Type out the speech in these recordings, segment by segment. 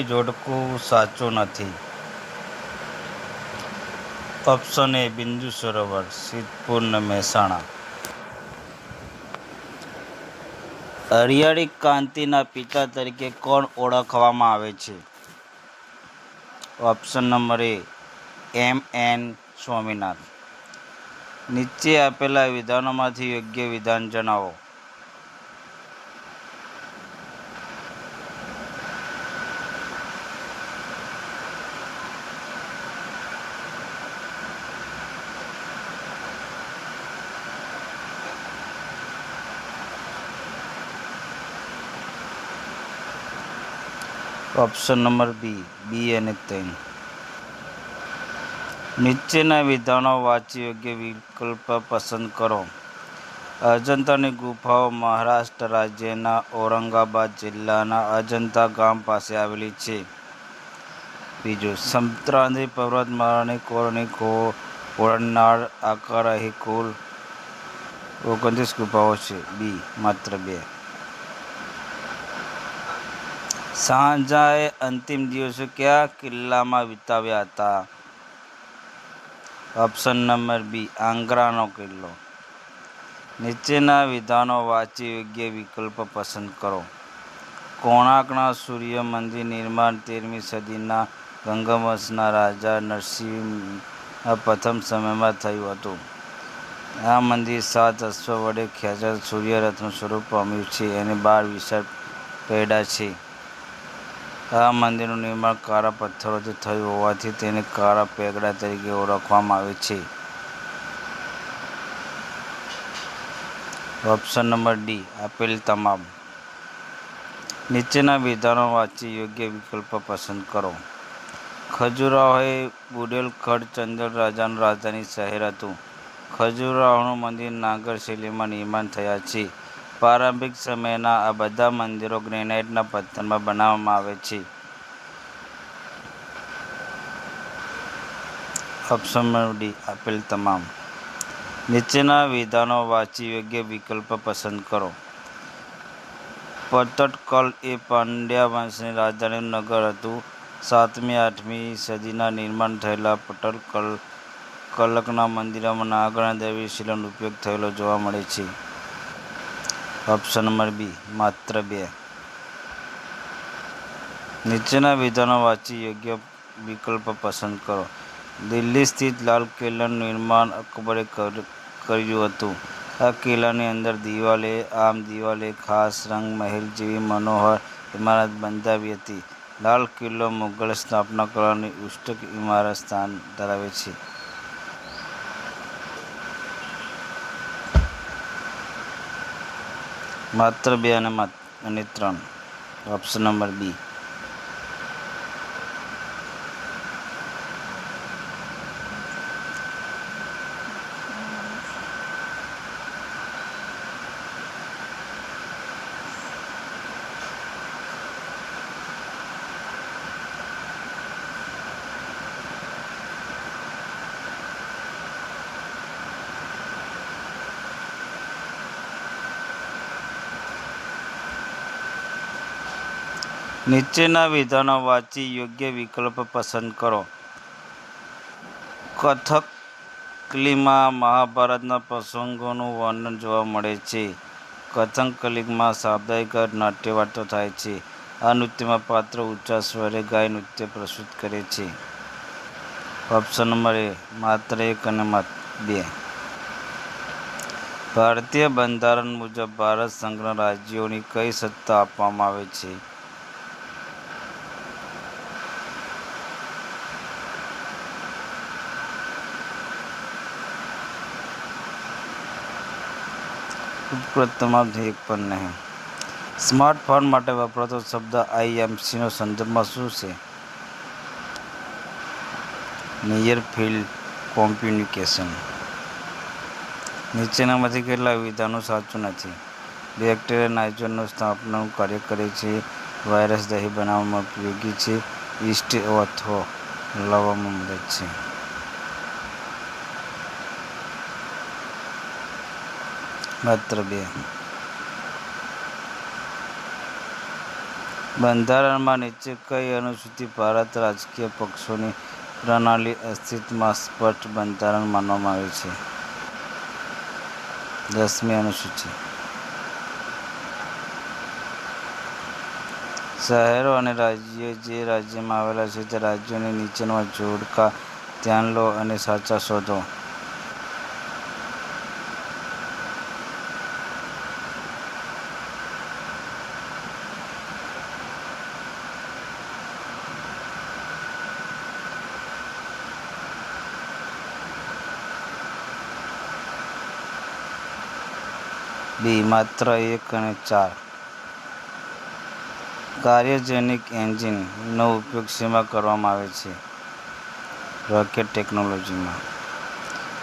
કોઈ જોડકું સાચું નથી. ઓપ્શન એ બિંદુ સરોવર, સિદ્ધપુર ને મહેસાણા. હરિયાળી ક્રાંતિના પિતા તરીકે કોણ ઓળખવામાં આવે છે? ઓપ્શન નંબર એ એમ.એન. સ્વામીનાથન. નીચે આપેલા વિધાનોમાંથી યોગ્ય વિધાન જણાવો. ઓપ્શન નંબર બી 2 અને 3. નીચેના વિધાનો વાંચી યોગ્ય વિકલ્પ પસંદ કરો. અજંતાની ગુફાઓ મહારાષ્ટ્ર રાજ્યના ઔરંગાબાદ જિલ્લાના અજંતા ગામ પાસે આવેલી છે. બીજું, સપ્તરાત્રિ પર્વતમાળાની કોરની ઘોળાની આકાર અહીં કુલ 29 ગુફાઓ છે. બી માત્ર 2. શાહજહાંએ અંતિમ દિવસો કયા કિલ્લામાં વિતાવ્યા હતા? ઓપ્શન નંબર બી આગ્રાનો કિલ્લો. નીચેના વિધાનો વાંચી યોગ્ય વિકલ્પ પસંદ કરો. કોણાર્કના સૂર્ય મંદિર નિર્માણ 13મી સદીના ગંગવંશના રાજા નરસિંહના પ્રથમ સમયમાં થયું હતું. આ મંદિર 7 અશ્વ વડે ખેંચાતા સૂર્યરથનું સ્વરૂપ પામ્યું છે અને 12 વિશાળ પૈડા છે. આ મંદિરનું નિર્માણ કાળા પથ્થરોથી થયું હોવાથી તેને કાળા પૈગડા તરીકે ઓળખવામાં આવે છે. ઓપ્શન નંબર ડી આપેલ તમામ. નીચેના વિધાનો વાંચી યોગ્ય વિકલ્પ પસંદ કરો. ખજુરાહો એ બુંદેલખંડ ચંદેલ રાજાનું રાજધાની શહેર હતું. ખજુરાહોનું મંદિર નાગર શૈલીમાં નિર્માણ થયા છે. પ્રારંભિક સમયના આ બધા મંદિરો ગ્રેનાઇટના પથ્થરમાં બનાવવામાં આવે છે. ઓપ્શન નંબર ડી આપેલ તમામ. નીચેના વિધાનો વાંચી યોગ્ય વિકલ્પ પસંદ કરો. પટ્ટડકલ એ પાંડ્યા વંશની રાજધાનીનું નગર હતું. 7મી-8મી સદીમાં નિર્માણ થયેલા પટ્ટડકલના મંદિરોમાં નાગર અને દૈવી શિલાનો ઉપયોગ થયેલો જોવા મળે છે. ઓપ્શન નંબર બી માત્ર 2. નીચેના વિધાનો વાંચી યોગ્ય વિકલ્પ પસંદ કરો. દિલ્હી સ્થિત લાલ કિલ્લાનું નિર્માણ અકબરે કર્યું હતું. આ કિલ્લાની અંદર દિવાલે ખાસ રંગ મહેલ જેવી મનોહર ઇમારત બંધાવી હતી. લાલ કિલ્લો મુઘલ સ્થાપના કલાની ઉત્કૃષ્ટ ઇમારત સ્થાન ધરાવે છે. માત્ર 2 અને 3. Option number B. નીચેના વિધાનો વાંચી યોગ્ય વિકલ્પ પસંદ કરો. કથકલીમાં મહાભારતના પ્રસંગોનું વર્ણન જોવા મળે છે. કથકલીમાં સાપ્તાહિક નાટ્યવાર્તાઓ થાય છે. આ નૃત્યમાં પાત્રો ઊંચા સ્વરે ગાઈ નૃત્ય પ્રસ્તુત કરે છે. ઓપ્શન નંબર એ માત્ર 1 અને 2. ભારતીય બંધારણ મુજબ ભારત સંઘના રાજ્યોની કઈ સત્તા આપવામાં આવે છે? ઉપરોક્ત તમામથી એક પણ નહીં. સ્માર્ટફોન માટે વપરાતો શબ્દ IMC નો સંદર્ભમાં શું છે? Near field communication. નીચેનામાંથી કેટલા વિધાનો સાચું નથી? બેક્ટેરિયા નાઇટ્રોજનનું સ્થાપનનું કાર્ય કરે છે. વાયરસ દહીં બનાવવામાં ઉપયોગી છે. યીસ્ટ અથવા લાવવામાં મદદ છે. માત્ર 2. બંધારણમાં નીચે કઈ અનુસૂચિ ભારત રાજકીય પક્ષોની પ્રણાલી અસ્તિત્વમાં સ્પષ્ટ બંધારણ માનવામાં આવે છે? 10મી અનુસૂચિ. શહેરો અને રાજ્યો જે રાજ્યમાં આવેલા છે તે રાજ્યોની નીચેના જોડકા ધ્યાન લો અને સાચા શોધો. બી. માત્ર 1 અને 4. ક્રાયોજેનિક એન્જિન નો ઉપયોગ શેમાં કરવામાં આવે છે? રોકેટ ટેકનોલોજીમાં.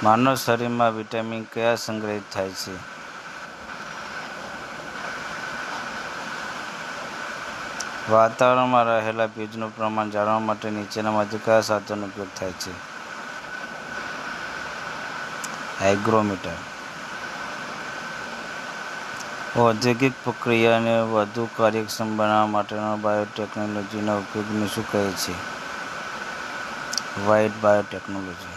માનવ શરીરમાં વિટામિન કયા સંગ્રહિત થાય છે? વાતાવરણમાં રહેલા ભેજનું પ્રમાણ જાણવા માટે નીચેનામાંથી કયા સાધનનો ઉપયોગ થાય છે? હાઇગ્રોમીટર. ઔદ્યોગિક પ્રક્રિયાને વધુ કાર્યક્ષમ બનાવવા માટેના બાયોટેકનોલોજીના ઉપયોગને શું કહે છે? White biotechnology.